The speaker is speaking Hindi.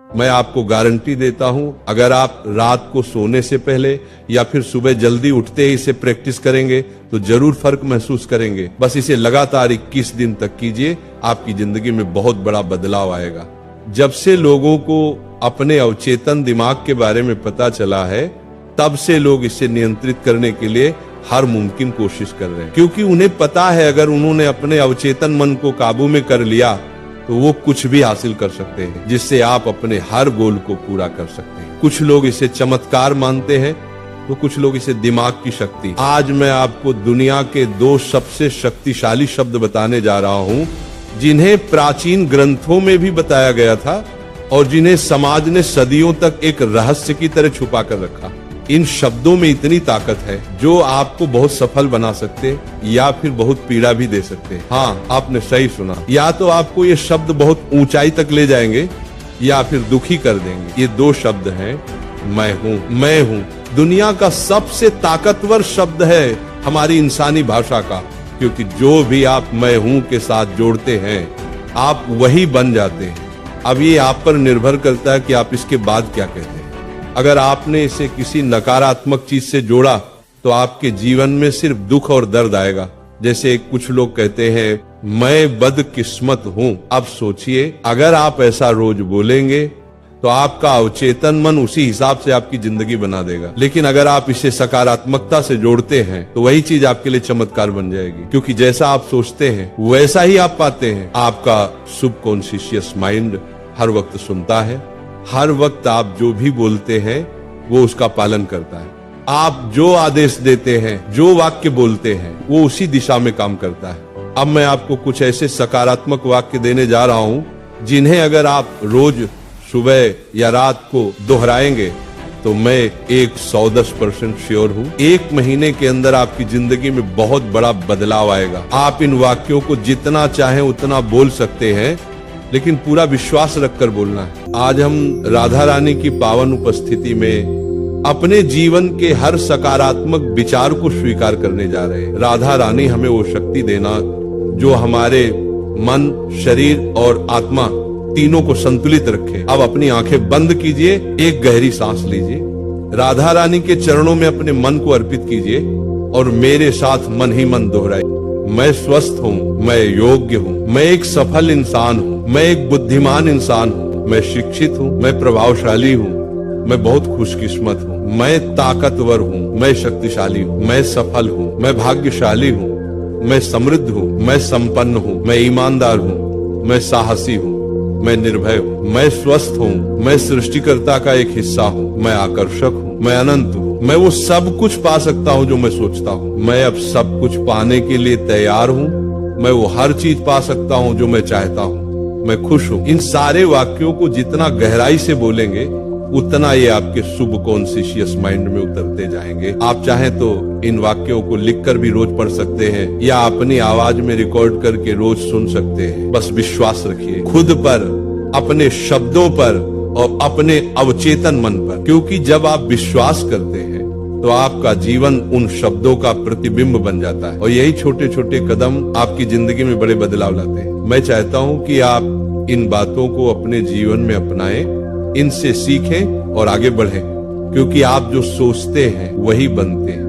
मैं आपको गारंटी देता हूं, अगर आप रात को सोने से पहले या फिर सुबह जल्दी उठते ही इसे प्रैक्टिस करेंगे तो जरूर फर्क महसूस करेंगे। बस इसे लगातार 21 दिन तक कीजिए, आपकी जिंदगी में बहुत बड़ा बदलाव आएगा। जब से लोगों को अपने अवचेतन दिमाग के बारे में पता चला है, तब से लोग इसे नियंत्रित करने के लिए हर मुमकिन कोशिश कर रहे हैं, क्योंकि उन्हें पता है अगर उन्होंने अपने अवचेतन मन को काबू में कर लिया तो वो कुछ भी हासिल कर सकते हैं, जिससे आप अपने हर गोल को पूरा कर सकते हैं। कुछ लोग इसे चमत्कार मानते हैं तो कुछ लोग इसे दिमाग की शक्ति। आज मैं आपको दुनिया के 2 सबसे शक्तिशाली शब्द बताने जा रहा हूं, जिन्हें प्राचीन ग्रंथों में भी बताया गया था और जिन्हें समाज ने सदियों तक एक रहस्य की तरह छुपा कर रखा। इन शब्दों में इतनी ताकत है जो आपको बहुत सफल बना सकते या फिर बहुत पीड़ा भी दे सकते। हाँ, आपने सही सुना। या तो आपको ये शब्द बहुत ऊंचाई तक ले जाएंगे या फिर दुखी कर देंगे। ये 2 शब्द हैं, मैं हूँ। मैं हूँ दुनिया का सबसे ताकतवर शब्द है हमारी इंसानी भाषा का, क्योंकि जो भी आप मैं हूँ के साथ जोड़ते हैं आप वही बन जाते हैं। अब ये आप पर निर्भर करता है कि आप इसके बाद क्या कहते हैं। अगर आपने इसे किसी नकारात्मक चीज से जोड़ा तो आपके जीवन में सिर्फ दुख और दर्द आएगा। जैसे कुछ लोग कहते हैं मैं बदकिस्मत हूं। अब सोचिए, अगर आप ऐसा रोज बोलेंगे तो आपका अवचेतन मन उसी हिसाब से आपकी जिंदगी बना देगा। लेकिन अगर आप इसे सकारात्मकता से जोड़ते हैं तो वही चीज आपके लिए चमत्कार बन जाएगी, क्योंकि जैसा आप सोचते हैं वैसा ही आप पाते हैं। आपका सबकॉन्शियस माइंड हर वक्त सुनता है, हर वक्त आप जो भी बोलते हैं वो उसका पालन करता है। आप जो आदेश देते हैं, जो वाक्य बोलते हैं, वो उसी दिशा में काम करता है। अब मैं आपको कुछ ऐसे सकारात्मक वाक्य देने जा रहा हूं जिन्हें अगर आप रोज सुबह या रात को दोहराएंगे तो मैं 110% श्योर हूं 1 महीने के अंदर आपकी जिंदगी में बहुत बड़ा बदलाव आएगा। आप इन वाक्यों को जितना चाहें उतना बोल सकते हैं, लेकिन पूरा विश्वास रखकर बोलना है। आज हम राधा रानी की पावन उपस्थिति में अपने जीवन के हर सकारात्मक विचार को स्वीकार करने जा रहे हैं। राधा रानी हमें वो शक्ति देना जो हमारे मन, शरीर और आत्मा तीनों को संतुलित रखे। अब अपनी आंखें बंद कीजिए, एक गहरी सांस लीजिए, राधा रानी के चरणों में अपने मन को अर्पित कीजिए और मेरे साथ मन ही मन दोहराइए। मैं स्वस्थ हूँ, मैं योग्य हूँ, मैं एक सफल इंसान हूँ, मैं एक बुद्धिमान इंसान हूँ, मैं शिक्षित हूँ, मैं प्रभावशाली हूँ, मैं बहुत खुशकिस्मत हूँ, मैं ताकतवर हूँ, मैं शक्तिशाली हूँ, मैं सफल हूँ, मैं भाग्यशाली हूँ, मैं समृद्ध हूँ, मैं संपन्न हूँ, मैं ईमानदार हूँ, मैं साहसी हूँ, मैं निर्भय हूँ, मैं स्वस्थ हूँ, मैं सृष्टिकर्ता का एक हिस्सा हूँ, मैं आकर्षक हूँ, मैं अनंत हूँ, मैं वो सब कुछ पा सकता हूँ जो मैं सोचता हूँ, मैं अब सब कुछ पाने के लिए तैयार हूँ, मैं वो हर चीज पा सकता हूँ जो मैं चाहता हूँ, मैं खुश हूँ। इन सारे वाक्यों को जितना गहराई से बोलेंगे उतना ये आपके सबकॉन्शियस माइंड में उतरते जाएंगे। आप चाहें तो इन वाक्यों को लिखकर भी रोज पढ़ सकते हैं या अपनी आवाज में रिकॉर्ड करके रोज सुन सकते हैं। बस विश्वास रखिए खुद पर, अपने शब्दों पर और अपने अवचेतन मन पर, क्योंकि जब आप विश्वास करते हैं तो आपका जीवन उन शब्दों का प्रतिबिंब बन जाता है और यही छोटे छोटे कदम आपकी जिंदगी में बड़े बदलाव लाते हैं। मैं चाहता हूं कि आप इन बातों को अपने जीवन में अपनाएं, इनसे सीखें और आगे बढ़ें, क्योंकि आप जो सोचते हैं वही बनते हैं।